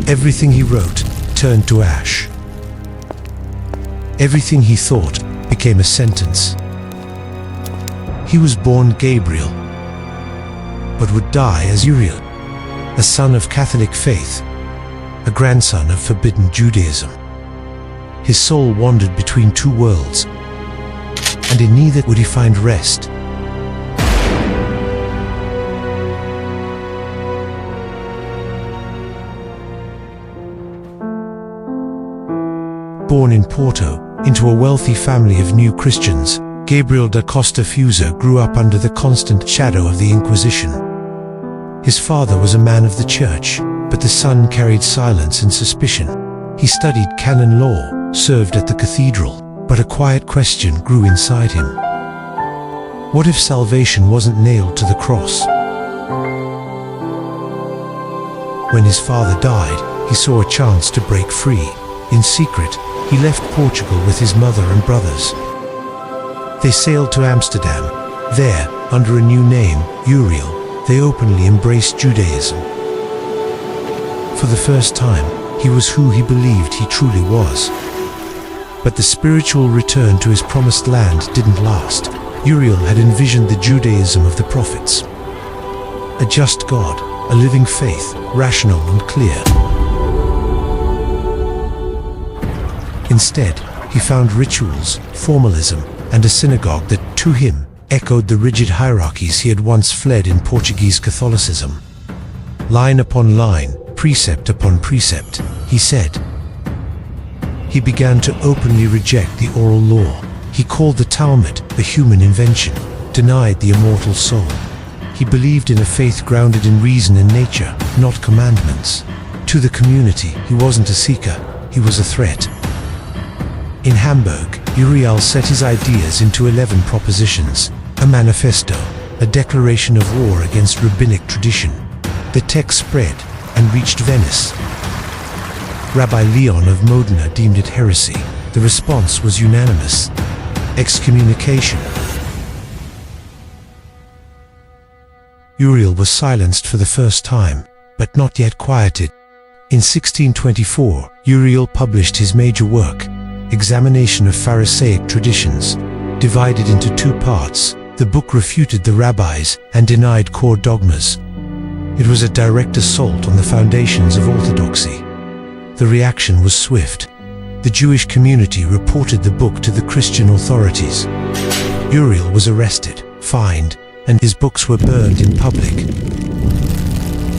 Everything he wrote turned to ash. Everything he thought became a sentence. He was born Gabriel, but would die as Uriel, a son of Catholic faith, a grandson of forbidden Judaism. His soul wandered between two worlds, and in neither would he find rest. Born in Porto, into a wealthy family of new Christians, Uriel da Costa grew up under the constant shadow of the Inquisition. His father was a man of the church, but the son carried silence and suspicion. He studied canon law, served at the cathedral, but a quiet question grew inside him. What if salvation wasn't nailed to the cross? When his father died, he saw a chance to break free. In secret, he left Portugal with his mother and brothers. They sailed to Amsterdam. There, under a new name, Uriel, they openly embraced Judaism. For the first time, he was who he believed he truly was. But the spiritual return to his promised land didn't last. Uriel had envisioned the Judaism of the prophets. A just God, a living faith, rational and clear. Instead, he found rituals, formalism, and a synagogue that, to him, echoed the rigid hierarchies he had once fled in Portuguese Catholicism. Line upon line, precept upon precept, he said. He began to openly reject the oral law. He called the Talmud a human invention, denied the immortal soul. He believed in a faith grounded in reason and nature, not commandments. To the community, he wasn't a seeker, he was a threat. In Hamburg, Uriel set his ideas into 11 propositions, a manifesto, a declaration of war against rabbinic tradition. The text spread and reached Venice. Rabbi Leon of Modena deemed it heresy. The response was unanimous: excommunication. Uriel was silenced for the first time, but not yet quieted. In 1624, Uriel published his major work, Examination of Pharisaic Traditions. Divided into two parts, the book refuted the rabbis and denied core dogmas. It was a direct assault on the foundations of orthodoxy. The reaction was swift. The Jewish community reported the book to the Christian authorities. Uriel was arrested, fined, and his books were burned in public.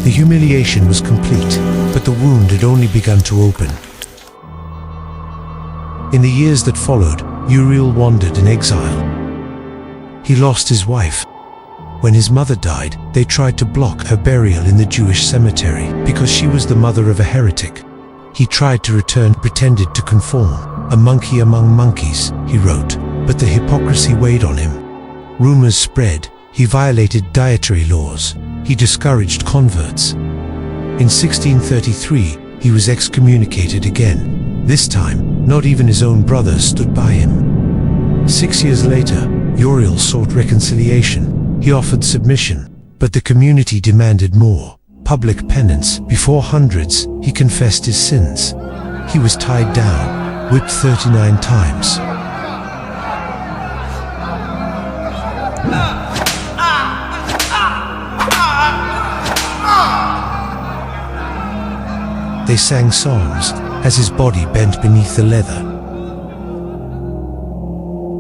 The humiliation was complete, but the wound had only begun to open. In the years that followed, Uriel wandered in exile. He lost his wife. When his mother died, they tried to block her burial in the Jewish cemetery because she was the mother of a heretic. He tried to return, pretended to conform. A monkey among monkeys, he wrote, but the hypocrisy weighed on him. Rumors spread. He violated dietary laws. He discouraged converts. In 1633, he was excommunicated again. This time, not even his own brothers stood by him. 6 years later, Uriel sought reconciliation. He offered submission, but the community demanded more. Public penance. Before hundreds, he confessed his sins. He was tied down, whipped 39 times. They sang psalms as his body bent beneath the leather.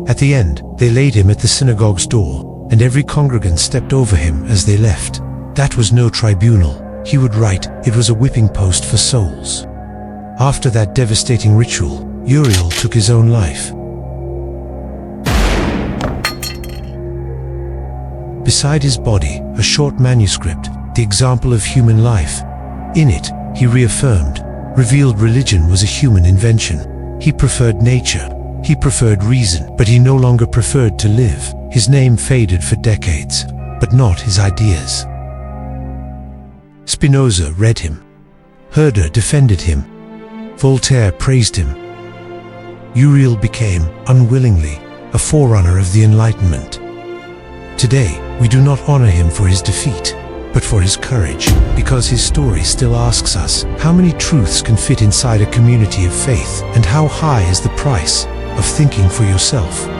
At the end, they laid him at the synagogue's door, and every congregant stepped over him as they left. That was no tribunal. He would write, it was a whipping post for souls. After that devastating ritual, Uriel took his own life. Beside his body, a short manuscript, the example of human life. In it, he reaffirmed, revealed religion was a human invention. He preferred nature. He preferred reason, but he no longer preferred to live. His name faded for decades, but not his ideas. Spinoza read him. Herder defended him. Voltaire praised him. Uriel became, unwillingly, a forerunner of the Enlightenment. Today, we do not honor him for his defeat. but for his courage, because his story still asks us, how many truths can fit inside a community of faith, and how high is the price of thinking for yourself?